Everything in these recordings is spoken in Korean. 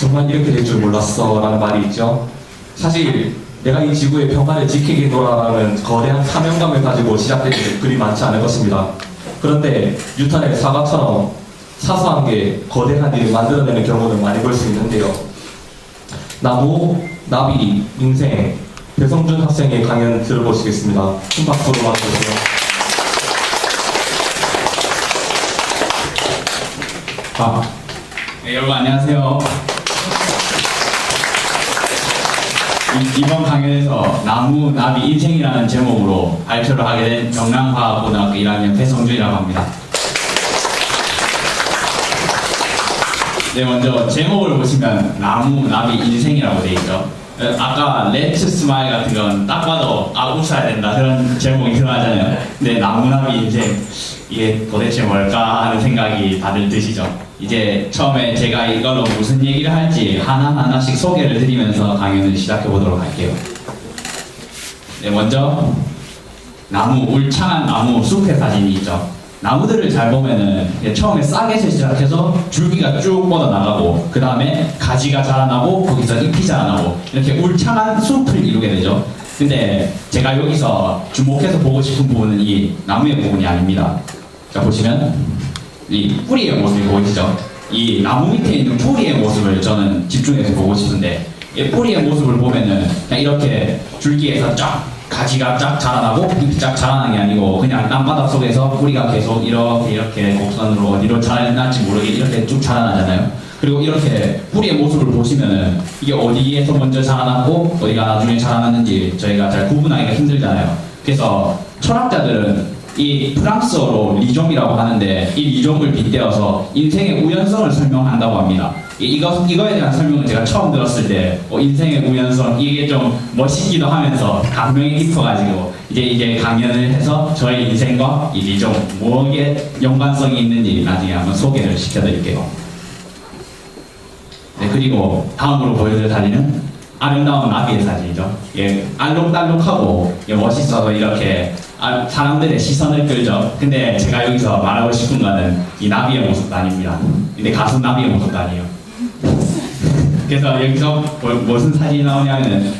정말 이렇게 될 줄 몰랐어 라는 말이 있죠. 사실 내가 이 지구의 평화를 지키겠노라는 거대한 사명감을 가지고 시작된 일이 그리 많지 않을 것입니다. 그런데 뉴턴의 사과처럼 사소한 게 거대한 일을 만들어내는 경우는 많이 볼 수 있는데요. 나무, 나비, 인생, 배성준 학생의 강연 들어보시겠습니다. 큰 박수로 맞아주세요. 네, 여러분 안녕하세요. 이번 강연에서 나무, 나비, 인생이라는 제목으로 발표를 하게 된 경남과학고등학교 1학년 배성준이라고 합니다. 네, 먼저 제목을 보시면 나무, 나비, 인생이라고 되어 있죠. 아까 Let's Smile 같은 건 딱 봐도 웃어야 된다 그런 제목이 들어가잖아요. 근데 나무, 나비, 인생 이게 도대체 뭘까 하는 생각이 다들 드시죠. 이제 처음에 제가 이걸로 무슨 얘기를 할지 하나하나씩 소개를 드리면서 강연을 시작해 보도록 할게요. 네, 먼저 나무, 울창한 나무 숲의 사진이 있죠. 나무들을 잘 보면은 처음에 싹에서 시작해서 줄기가 쭉 뻗어나가고 그 다음에 가지가 자라나고 거기서 잎이 자라나고 이렇게 울창한 숲을 이루게 되죠. 근데 제가 여기서 주목해서 보고 싶은 부분은 이 나무의 부분이 아닙니다. 자, 보시면 이 뿌리의 모습이 보이시죠? 이 나무 밑에 있는 뿌리의 모습을 저는 집중해서 보고 싶은데 이 뿌리의 모습을 보면은 그냥 이렇게 줄기에서 쫙 가지가 쫙 자라나고 잎이 쫙 자라나는 게 아니고 그냥 땅바닥 속에서 뿌리가 계속 이렇게 곡선으로 어디로 자라날지 모르게 이렇게 쭉 자라나잖아요. 그리고 이렇게 뿌리의 모습을 보시면은 이게 어디에서 먼저 자라났고 어디가 나중에 자라났는지 저희가 잘 구분하기가 힘들잖아요. 그래서 철학자들은 이 프랑스어로 리좀이라고 하는데 이 리좀을 빗대어서 인생의 우연성을 설명한다고 합니다. 이거에 대한 설명을 제가 처음 들었을 때 인생의 우연성 이게 좀 멋있기도 하면서 감명이 깊어가지고 이제 강연을 해서 저의 인생과 이 리좀 뭐에 연관성이 있는지 나중에 한번 소개를 시켜드릴게요. 네, 그리고 다음으로 보여드릴 사진은 아름다운 나비의 사진이죠. 예, 알록달록하고 멋있어서 이렇게 사람들의 시선을 끌죠. 근데 제가 여기서 말하고 싶은 거는 이 나비의 모습도 아닙니다. 근데 가수 나비의 모습도 아니에요. 그래서 여기서 무슨 사진이 나오냐면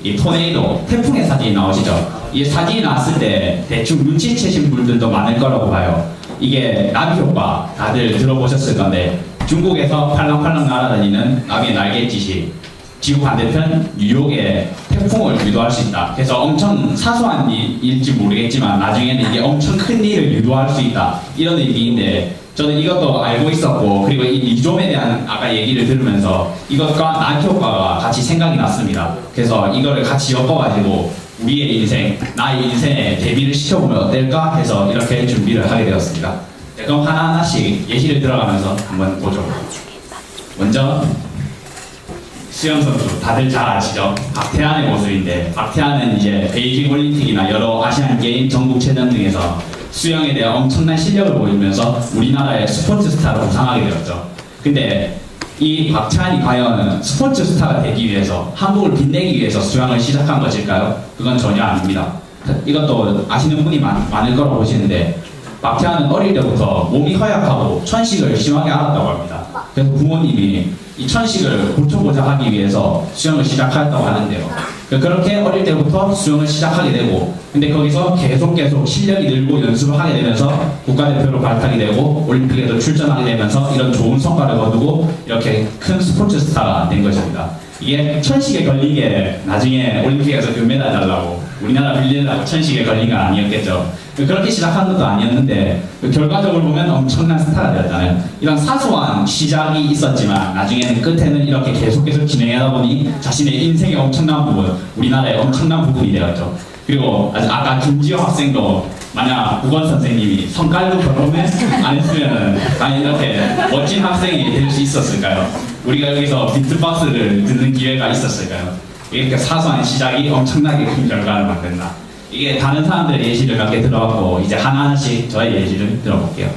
이 토네이도, 태풍의 사진이 나오시죠. 이 사진이 나왔을 때 대충 눈치채신 분들도 많을 거라고 봐요. 이게 나비 효과 다들 들어보셨을 건데 중국에서 팔랑팔랑 날아다니는 나비의 날갯짓이 지구 반대편 뉴욕에 태풍을 유도할 수 있다. 그래서 엄청 사소한 일일지 모르겠지만 나중에는 이게 엄청 큰 일을 유도할 수 있다. 이런 의미인데 저는 이것도 알고 있었고 그리고 이 리좀에 대한 아까 얘기를 들으면서 이것과 나비 효과가 같이 생각이 났습니다. 그래서 이거를 같이 엮어가지고 우리의 인생, 나의 인생에 대비를 시켜보면 어떨까 해서 이렇게 준비를 하게 되었습니다. 네, 그럼 하나하나씩 예시를 들어가면서 한번 보죠. 먼저 수영선수 다들 잘 아시죠? 박태환의 모습인데 박태환은 이제 베이징 올림픽이나 여러 아시안 게임 전국체전 등에서 수영에 대한 엄청난 실력을 보이면서 우리나라의 스포츠 스타로 부상하게 되었죠. 근데 이 박태환이 과연 스포츠 스타가 되기 위해서 한국을 빛내기 위해서 수영을 시작한 것일까요? 그건 전혀 아닙니다. 이것도 아시는 분이 많을 거라고 보시는데 박태환은 어릴 때부터 몸이 허약하고 천식을 심하게 앓았다고 합니다. 그래서 부모님이 이 천식을 고쳐보자 하기 위해서 수영을 시작하였다고 하는데요. 그렇게 어릴 때부터 수영을 시작하게 되고 근데 거기서 계속 실력이 늘고 연습을 하게 되면서 국가대표로 발탁이 되고 올림픽에도 출전하게 되면서 이런 좋은 성과를 거두고 이렇게 큰 스포츠 스타가 된 것입니다. 이게 천식에 걸린 게 나중에 올림픽에서 금메달 달라고 우리나라 빌리려고 천식에 걸린 건 아니었겠죠. 그렇게 시작한 것도 아니었는데 결과적으로 보면 엄청난 스타가 되었잖아요. 이런 사소한 시작이 있었지만 나중에는 끝에는 이렇게 계속해서 진행하다 보니 자신의 인생의 엄청난 부분, 우리나라의 엄청난 부분이 되었죠. 그리고 아까 김지영 학생도 만약 국원 선생님이 성깔도 결혼을 안 했으면 과연 이렇게 멋진 학생이 될 수 있었을까요? 우리가 여기서 비트박스를 듣는 기회가 있었을까요? 이렇게 사소한 시작이 엄청나게 큰 결과를 만든다. 이게 다른 사람들의 예시를 몇 개 들어봤고 이제 하나하나씩 저의 예시를 들어볼게요.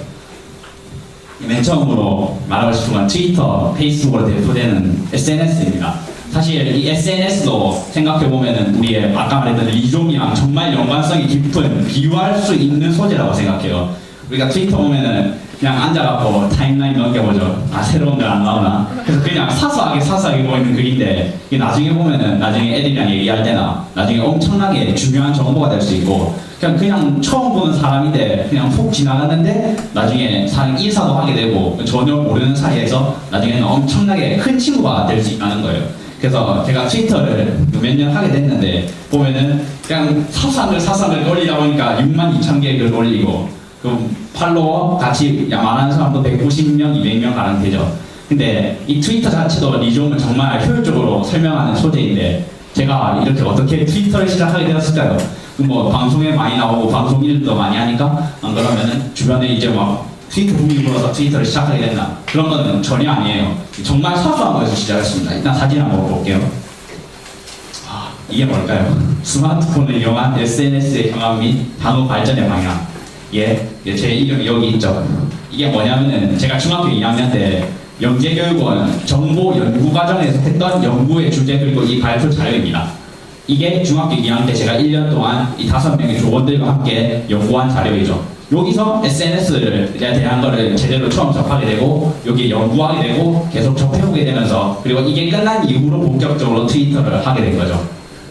맨 처음으로 말하고 싶은 건 트위터, 페이스북으로 대표되는 SNS입니다. 사실 이 SNS도 생각해보면은 우리의 아까 말했던 리좀이랑 정말 연관성이 깊은 비유할 수 있는 소재라고 생각해요. 우리가 트위터 보면은 그냥 앉아갖고 타임라인 넘겨보죠. 아, 새로운 거 안 나오나? 그래서 그냥 사소하게 보이는 글인데, 이게 나중에 보면은, 나중에 애들이랑 얘기할 때나, 나중에 엄청나게 중요한 정보가 될 수 있고, 그냥 처음 보는 사람인데, 그냥 훅 지나갔는데, 나중에 인사도 하게 되고, 전혀 모르는 사이에서, 나중에는 엄청나게 큰 친구가 될 수 있다는 거예요. 그래서 제가 트위터를 몇 년 하게 됐는데, 보면은, 그냥 사상을 올리다 보니까 62,000개의 글을 올리고, 그 팔로워 같이 말하는 사람도 190명, 200명 가량 되죠. 근데 이 트위터 자체도 리좀을 정말 효율적으로 설명하는 소재인데 제가 이렇게 어떻게 트위터를 시작하게 되었을까요? 뭐 방송에 많이 나오고 방송 일도 많이 하니까 안 그러면은 주변에 이제 막 트위터 붐이 불어서 트위터를 시작하게 됐나? 그런 거는 전혀 아니에요. 정말 사소한 거에서 시작했습니다. 일단 사진 한번 볼게요. 이게 뭘까요? 스마트폰을 이용한 SNS의 경험 및 단어 발전의 방향. 예, 제 이름 여기 있죠. 이게 뭐냐면은 제가 중학교 2학년 때 영재교육원 정보연구과정에서 했던 연구의 주제 그리고 이 발표 자료입니다. 이게 중학교 2학년 때 제가 1년 동안 이 5명의 조원들과 함께 연구한 자료이죠. 여기서 SNS에 대한 거를 제대로 처음 접하게 되고 여기에 연구하게 되고 계속 접해보게 되면서 그리고 이게 끝난 이후로 본격적으로 트위터를 하게 된 거죠.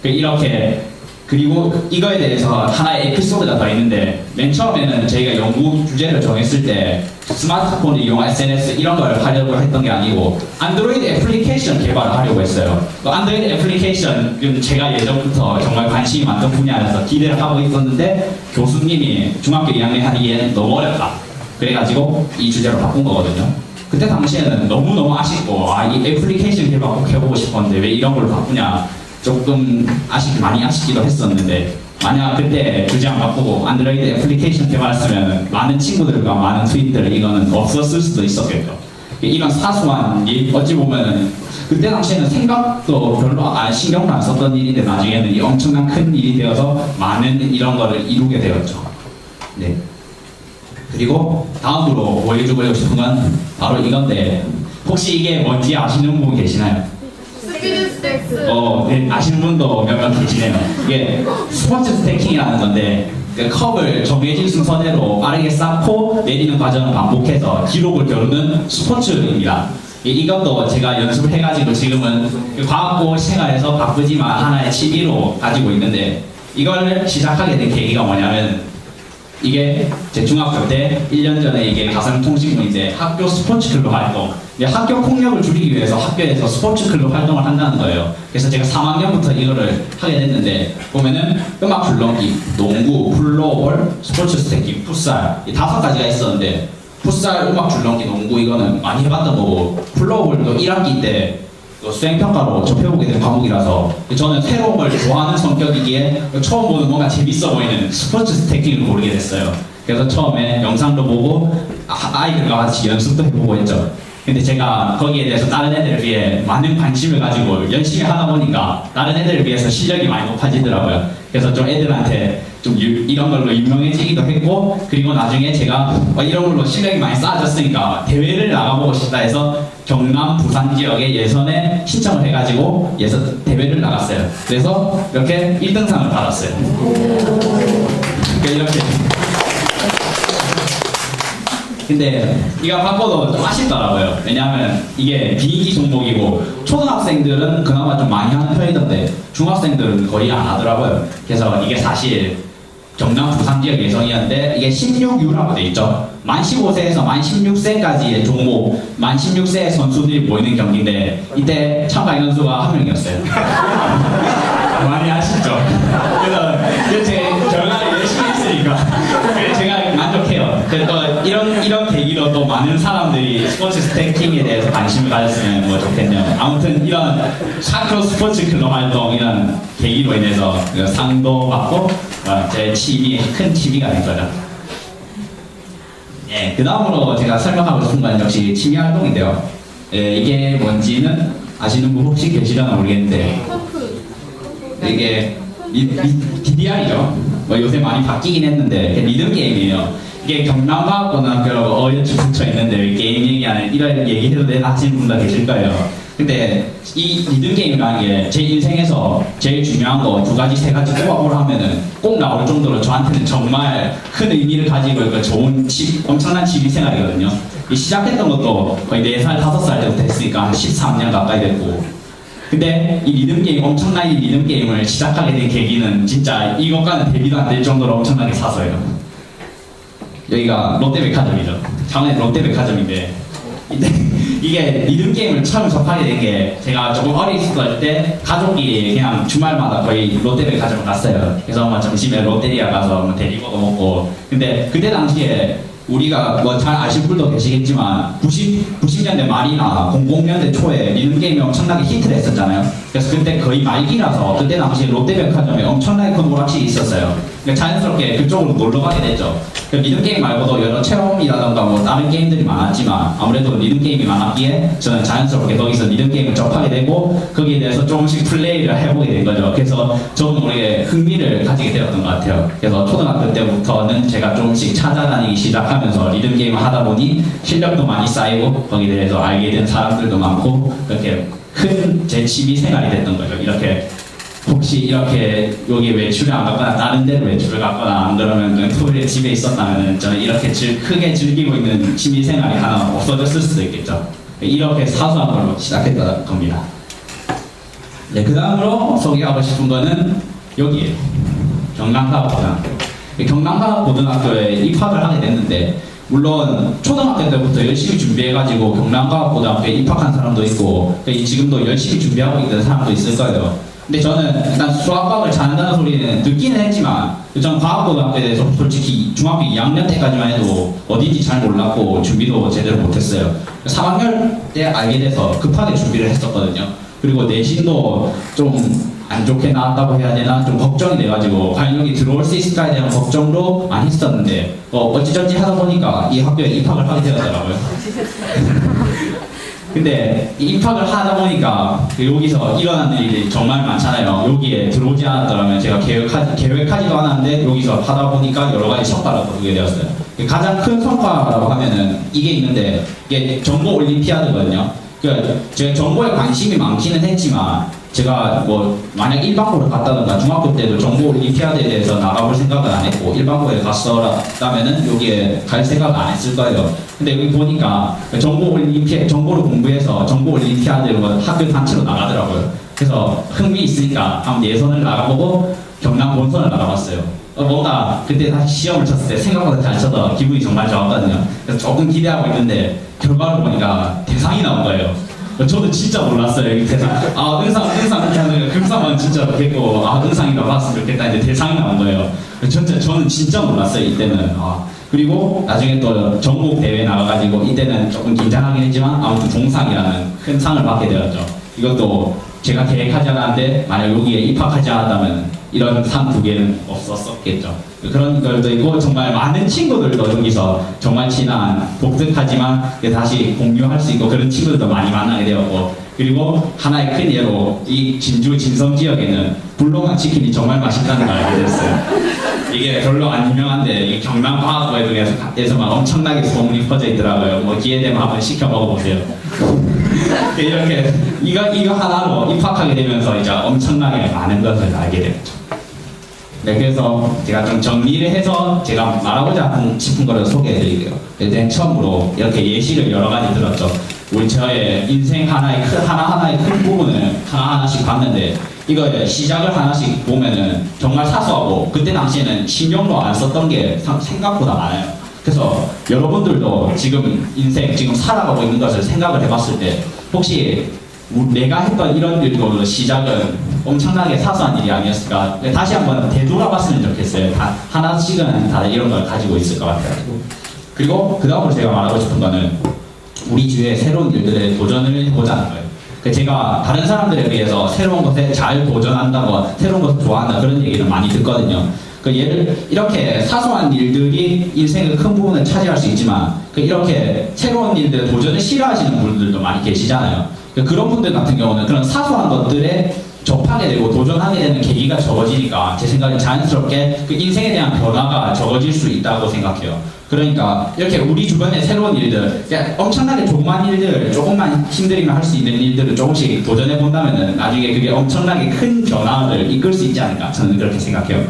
이렇게 그리고 이거에 대해서 하나의 에피소드가 더 있는데 맨 처음에는 저희가 연구 주제를 정했을 때 스마트폰을 이용한 SNS 이런 걸 하려고 했던 게 아니고 안드로이드 애플리케이션 개발을 하려고 했어요. 안드로이드 애플리케이션은 제가 예전부터 정말 관심이 많던 분야라서 기대를 하고 있었는데 교수님이 중학교 2학년 하기에는 너무 어렵다. 그래가지고 이 주제로 바꾼 거거든요. 그때 당시에는 너무너무 아쉽고 이 애플리케이션 개발 꼭 해보고 싶었는데 왜 이런 걸 바꾸냐 조금 많이 아쉽기도 했었는데 만약 그때 주장 바꾸고 안드로이드 애플리케이션 개발했으면 많은 친구들과 많은 트윗들을 이거는 없었을 수도 있었겠죠. 이런 사소한 일 어찌 보면은 그때 당시에는 생각도 별로 신경도 안 썼던 일인데 나중에는 이 엄청난 큰 일이 되어서 많은 이런 거를 이루게 되었죠. 네. 그리고 다음으로 보여주고 싶은 건 바로 이건데 혹시 이게 뭔지 아시는 분 계시나요? 네, 아시는 분도 몇 명 계시네요. 이게 스포츠 스태킹이라는 건데 컵을 정해진 순서대로 빠르게 쌓고 내리는 과정을 반복해서 기록을 겨루는 스포츠입니다. 이것도 제가 연습을 해가지고 지금은 과학고 생활에서 바쁘지만 하나의 취미로 가지고 있는데 이걸 시작하게 된 계기가 뭐냐면 이게 제 중학교 때 1년 전에 이게 가상통신문인데 학교 스포츠클럽 활동 학교 폭력을 줄이기 위해서 학교에서 스포츠클럽 활동을 한다는 거예요. 그래서 제가 3학년부터 이거를 하게 됐는데 보면은 음악 줄넘기, 농구, 플로어볼, 스포츠 스태킹, 풋살 이 5가지가 있었는데 풋살, 음악 줄넘기, 농구 이거는 많이 해봤던 거고 플로어볼도 1학기 때 수행평가로 접해보게 된 과목이라서 저는 새로운 걸 좋아하는 성격이기에 처음 보는 뭔가 재밌어 보이는 스포츠 스태킹을 고르게 됐어요. 그래서 처음에 영상도 보고 아이들과 같이 연습도 해보고 했죠. 근데 제가 거기에 대해서 다른 애들에 비해 많은 관심을 가지고 열심히 하다 보니까 다른 애들에 비해서 실력이 많이 높아지더라고요. 그래서 좀 애들한테 좀 이런 걸로 유명해지기도 했고 그리고 나중에 제가 이런 걸로 실력이 많이 쌓아졌으니까 대회를 나가보고 싶다 해서 경남, 부산 지역의 예선에 신청을 해가지고 대회를 나갔어요. 그래서 이렇게 1등상을 받았어요. 그러니까 이렇게 근데 이거 바꿔도 좀 아쉽더라고요. 왜냐하면 이게 비인기 종목이고 초등학생들은 그나마 좀 많이 하는 편이던데 중학생들은 거의 안 하더라고요. 그래서 이게 사실 경남 부산 지역 예선이었는데 이게 16U라고 돼 있죠. 만 15세에서 만 16세까지의 종목, 만 16세 선수들이 모이는 경기인데 이때 참가 인원수가 1명이었어요. 많이 아쉽죠. 그래서 제 결과를 열심히 했으니까 그래서 제가 만족해요. 그래서 이런 계기로 또 많은 사람들이 스포츠 스태킹에 대해서 관심을 가졌으면 뭐 좋겠네요. 아무튼 이런 학교 스포츠 클럽 활동 이런 계기로 인해서 상도 받고 제 큰 취미가 된 거죠. 예, 그 다음으로 제가 설명하고 싶은 건 역시 취미 활동인데요. 예, 이게 뭔지는 아시는 분 혹시 계시려나 모르겠는데 이게 DDR이죠. 요새 많이 바뀌긴 했는데 리듬 게임이에요. 이게 경남과학고등학교라고 어여치 붙여 있는데 게임 얘기하는 이런 얘기해도 되나 하시는 분도 계실 거예요. 근데 이 리듬 게임이라는 게 제 인생에서 제일 중요한 거 두 가지, 세 가지 꼽아보라 하면은 꼭 나올 정도로 저한테는 정말 큰 의미를 가지고 있고 좋은 엄청난 취미 생활이거든요. 이 시작했던 것도 거의 4살, 5살 때부터 했으니까 한 13년 가까이 됐고. 근데 이 리듬 게임, 엄청난 이 리듬 게임을 시작하게 된 계기는 진짜 이것과는 대비도 안 될 정도로 엄청나게 사서요. 여기가 롯데백화점이죠. 창원의 롯데백화점인데 이게 리듬 게임을 처음 접하게 된 게 제가 조금 어렸을 때 가족이 그냥 주말마다 거의 롯데백화점을 갔어요. 그래서 뭐 점심에 롯데리아 가서 뭐 대리버거 먹고. 근데 그때 당시에 우리가 뭐 잘 아실 분도 계시겠지만 90년대 말이나 00년대 초에 리듬 게임이 엄청나게 히트를 했었잖아요. 그래서 그때 거의 말기라서 그때 당시에 롯데백화점에 엄청나게 큰 오락실이 있었어요. 그러니까 자연스럽게 그쪽으로 놀러 가게 됐죠. 리듬 게임 말고도 여러 체험이라던가 뭐 다른 게임들이 많았지만 아무래도 리듬 게임이 많았기에 저는 자연스럽게 거기서 리듬 게임을 접하게 되고 거기에 대해서 조금씩 플레이를 해보게 된 거죠. 그래서 저도 모르게 흥미를 가지게 되었던 것 같아요. 그래서 초등학교 때부터는 제가 조금씩 찾아다니기 시작하면서 리듬 게임을 하다 보니 실력도 많이 쌓이고 거기에 대해서 알게 된 사람들도 많고 그렇게 큰 제 취미 생활이 됐던 거죠. 이렇게 혹시 이렇게 여기 외출을 안 갔거나 다른 데로 외출을 갔거나 안 그러면 토요일에 집에 있었다면 저는 이렇게 크게 즐기고 있는 취미 생활이 하나 없어졌을 수도 있겠죠. 이렇게 사소한 걸로 시작했던 겁니다. 네, 그 다음으로 소개하고 싶은 거는 여기에요. 경남과학고등학교. 경남과학고등학교에 입학을 하게 됐는데 물론 초등학교 때부터 열심히 준비해가지고 경남과학고등학교에 입학한 사람도 있고 지금도 열심히 준비하고 있는 사람도 있을 거예요. 근데 저는 일단 수학과학을 잘한다는 소리는 듣기는 했지만 저는 과학고등학교에 대해서 솔직히 중학교 2학년 때까지만 해도 어딘지 잘 몰랐고 준비도 제대로 못했어요. 3학년 때 알게 돼서 급하게 준비를 했었거든요. 그리고 내신도 좀 안 좋게 나왔다고 해야 되나 좀 걱정이 돼가지고 과연 여기 들어올 수 있을까에 대한 걱정도 많이 했었는데 어찌저찌 하다 보니까 이 학교에 입학을 하게 되더라고요. 근데 입학을 하다 보니까 여기서 일어나는 일이 정말 많잖아요. 여기에 들어오지 않았더라면 제가 계획하지도 않았는데 여기서 하다 보니까 여러 가지 성과를 거두게 되었어요. 가장 큰 성과라고 하면은 이게 있는데 이게 정보 올림피아드거든요. 그러니까 제가 정보에 관심이 많기는 했지만 제가 뭐 만약 일반고를 갔다던가 중학교 때도 정보 올림피아드에 대해서 나가볼 생각은 안 했고 일반고에 갔었다면은 여기에 갈 생각 안 했을 거예요. 근데 여기 보니까 정보를 공부해서 정보 올림피아드로 학교 단체로 나가더라고요. 그래서 흥미 있으니까 한번 예선을 나가보고 경남 본선을 나가봤어요. 뭔가 그때 다시 시험을 쳤을 때 생각보다 잘 쳐서 기분이 정말 좋았거든요. 그래서 조금 기대하고 있는데 결과를 보니까 대상이 나온 거예요. 저도 진짜 몰랐어요. 이 대상. 응상 이렇게 하는 금상은 진짜 좋겠고 응상이라 봤으면 좋겠다. 이제 대상이 나온 거예요. 저는 진짜 몰랐어요. 이때는. 그리고 나중에 또 전국 대회 나가가지고 이때는 조금 긴장하긴 했지만 아무튼 동상이라는 큰 상을 받게 되었죠. 이것도 제가 계획하지 않았는데 만약 여기에 입학하지 않았다면 이런 상 2개는 없었겠죠. 그런 것도 있고 정말 많은 친구들도 여기서 정말 친한 독특하지만 다시 공유할 수 있고 그런 친구들도 많이 만나게 되었고 그리고 하나의 큰 예로 이 진주 진성 지역에는 불로강 치킨이 정말 맛있다는 걸 알게 됐어요. 이게 별로 안 유명한데 이 경남과학고에서만 엄청나게 소문이 퍼져 있더라고요. 뭐 기회 되면 한번 시켜 먹어보세요. 이렇게 이거 하나로 입학하게 되면서 이제 엄청나게 많은 것을 알게 됐죠. 네, 그래서 제가 좀 정리를 해서 제가 말하고자 싶은 거를 소개해드릴게요. 맨 처음으로 이렇게 예시를 여러 가지 들었죠. 우리 저의 인생 하나하나의 큰 부분을 하나하나씩 봤는데 이거 시작을 하나씩 보면은 정말 사소하고 그때 당시에는 신경도 안 썼던 게 생각보다 많아요. 그래서 여러분들도 지금 살아가고 있는 것을 생각을 해봤을 때 혹시 내가 했던 이런 일도 시작은 엄청나게 사소한 일이 아니었을까 다시 한번 되돌아봤으면 좋겠어요. 하나씩은 다들 이런 걸 가지고 있을 것 같아요. 그리고 그 다음으로 제가 말하고 싶은 거는 우리 주위에 새로운 일들에 도전을 해보자는 거예요. 제가 다른 사람들에 비해서 새로운 것에 잘 도전한다고 새로운 것을 좋아한다 그런 얘기를 많이 듣거든요. 이렇게 사소한 일들이 인생의 큰 부분을 차지할 수 있지만 이렇게 새로운 일들에 도전을 싫어하시는 분들도 많이 계시잖아요. 그런 분들 같은 경우는 그런 사소한 것들에 접하게 되고 도전하게 되는 계기가 적어지니까 제 생각에 자연스럽게 그 인생에 대한 변화가 적어질 수 있다고 생각해요. 그러니까 이렇게 우리 주변의 새로운 일들, 그냥 엄청나게 조그만 일들, 조금만 힘들이면 할 수 있는 일들을 조금씩 도전해 본다면은 나중에 그게 엄청나게 큰 변화를 이끌 수 있지 않을까 저는 그렇게 생각해요.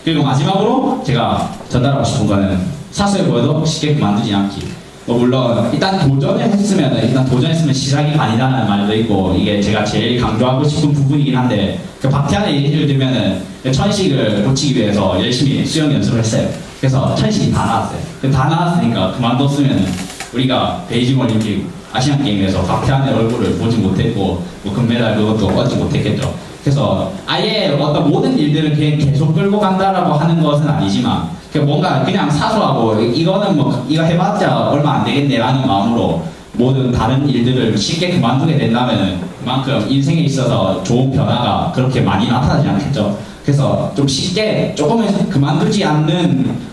그리고 마지막으로 제가 전달하고 싶은 거는 사소해 보여도 쉽게 그만두지 않기. 물론 일단 도전했으면 시작이 반이라는 말도 있고 이게 제가 제일 강조하고 싶은 부분이긴 한데 그 박태환의 예시를 들면은 천식을 고치기 위해서 열심히 수영 연습을 했어요. 그래서 천식이 다 나왔어요. 다 나왔으니까 그만뒀으면 우리가 베이징 올림픽 아시안 게임에서 박태환의 얼굴을 보지 못했고 뭐 금메달 그것도 얻지 못했겠죠. 그래서 아예 어떤 모든 일들을 그냥 계속 끌고 간다라고 하는 것은 아니지만 뭔가 그냥 사소하고 이거는 뭐 이거 해봤자 얼마 안 되겠네라는 마음으로 모든 다른 일들을 쉽게 그만두게 된다면 그만큼 인생에 있어서 좋은 변화가 그렇게 많이 나타나지 않겠죠. 그래서 좀 쉽게 조금은 그만두지 않는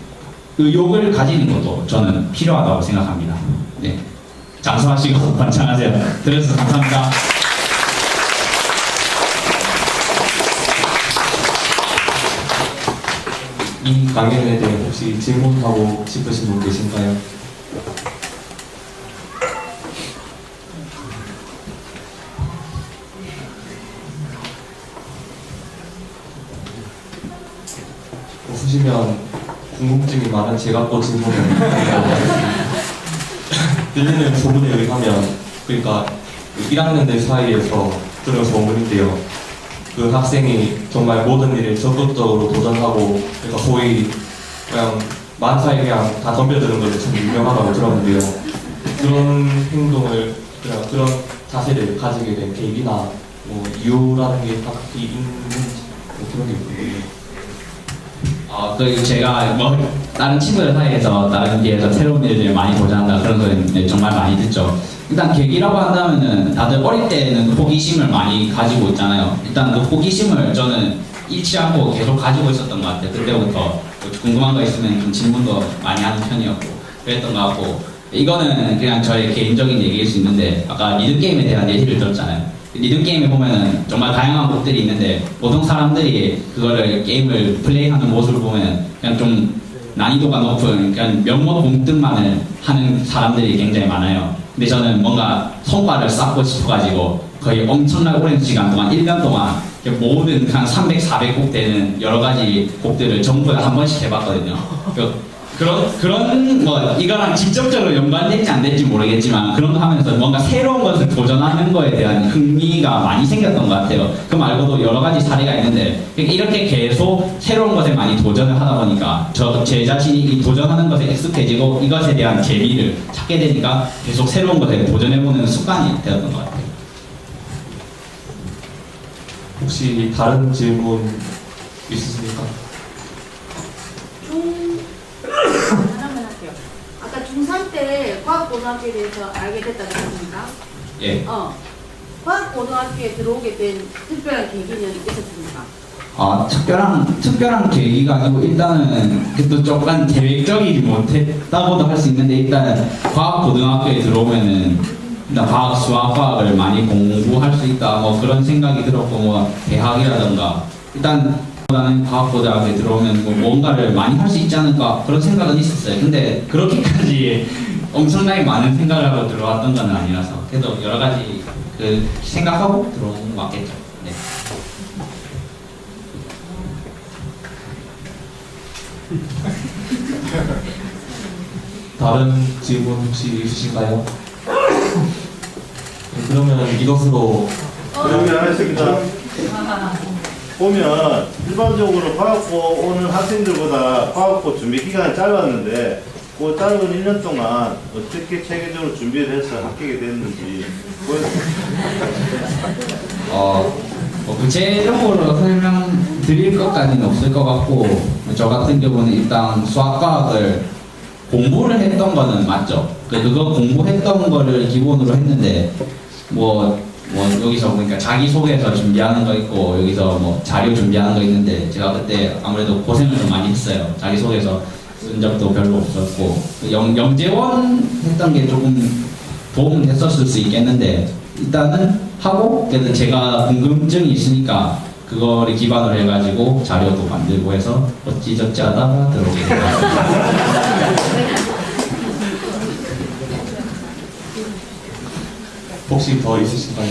의욕을 가지는 것도 저는 필요하다고 생각합니다. 네, 장수하시고 번창하세요. 들어주셔서 감사합니다. 이 강연에 대해 혹시 질문하고 싶으신 분 계신가요? 없으시면 궁금증이 많은 제가 또 질문을 드리겠습니다. 들리는 소문에 의하면 그러니까 1학년들 사이에서 들은 소문인데요. 그 학생이 정말 모든 일에 적극적으로 도전하고 그러니까 소위 그냥 만사에 그냥 다 덤벼드는 걸로 참 유명하다고 들었는데요. 그런 행동을 그런 자세를 가지게 된 계기나 뭐 이유라는 게 딱히 있는지 뭐 그런 게 있는데. 그 제가 뭐 다른 친구들 사이에서 다른 기회에서 새로운 일들을 많이 도전한다 그런 소리는 정말 많이 듣죠. 일단 계기라고 한다면은 다들 어릴 때는 호기심을 많이 가지고 있잖아요. 일단 그 호기심을 저는 잃지 않고 계속 가지고 있었던 것 같아요. 그때부터 궁금한 거 있으면 좀 질문도 많이 하는 편이었고 그랬던 것 같고 이거는 그냥 저의 개인적인 얘기일 수 있는데 아까 리듬게임에 대한 예시를 들었잖아요. 리듬게임에 보면은 정말 다양한 곡들이 있는데 보통 사람들이 그거를 게임을 플레이하는 모습을 보면 그냥 좀 난이도가 높은 그냥 몇몇 공ጥ만을 하는 사람들이 굉장히 많아요. 근데 저는 뭔가 성과를 쌓고 싶어가지고 거의 엄청나게 오랜 시간 동안 1년 동안 모든 한 300, 400곡 되는 여러 가지 곡들을 전부 다 한 번씩 해봤거든요. 그런 뭐 이거랑 직접적으로 연관될지 안 될지 모르겠지만 그런 거 하면서 뭔가 새로운 것을 도전하는 거에 대한 흥미가 많이 생겼던 것 같아요. 그 말고도 여러 가지 사례가 있는데 이렇게 계속 새로운 것에 많이 도전을 하다 보니까 제 자신이 이 도전하는 것에 익숙해지고 이것에 대한 재미를 찾게 되니까 계속 새로운 것에 도전해보는 습관이 되었던 것 같아요. 혹시 다른 질문 있으십니까? 하나만 할게요. 아까 중3 때 과학고등학교에 대해서 알게 됐다고 했습니까? 예. 과학고등학교에 들어오게 된 특별한 계기는 있었습니까? 특별한 계기가 아니고 일단은 그래도 조금 계획적이지 못했다고도 할 수 있는데 일단 과학고등학교에 들어오면은 일단 과학, 수학, 과학을 많이 공부할 수 있다 뭐 그런 생각이 들었고 뭐 대학이라던가 일단 나는 과학고등학교에 들어오면 뭐 뭔가를 많이 할 수 있지 않을까 그런 생각은 있었어요. 근데 그렇게까지 엄청나게 많은 생각을 하고 들어왔던 건 아니라서 그래도 여러 가지 그 생각하고 들어온 것 같겠죠. 네. 다른 질문 혹시 있으신가요? 네, 그러면 이것으로 그러면 하겠습니다. 보면 일반적으로 과학고 오는 학생들보다 과학고 준비 기간이 짧았는데 그 짧은 1년 동안 어떻게 체계적으로 준비를 해서 합격이 됐는지 뭐 구체적으로 설명드릴 것까지는 없을 것 같고 저 같은 경우는 일단 수학과학을 공부를 했던 거는 맞죠. 그거 공부했던 거를 기본으로 했는데 뭐 여기서 보니까 자기소개서 준비하는 거 있고 여기서 뭐 자료 준비하는 거 있는데 제가 그때 아무래도 고생을 좀 많이 했어요. 자기소개서 쓴 적도 별로 없었고 영재원 했던 게 조금 도움은 됐었을 수 있겠는데 일단은 하고 그래서 제가 궁금증이 있으니까 그거를 기반으로 해가지고 자료도 만들고 해서 어찌저찌 하다가 들어오게 됐습니다. 혹시 더 있으신가요?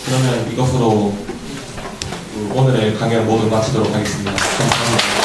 그러면 이것으로 오늘의 강연 모두 마치도록 하겠습니다. 감사합니다.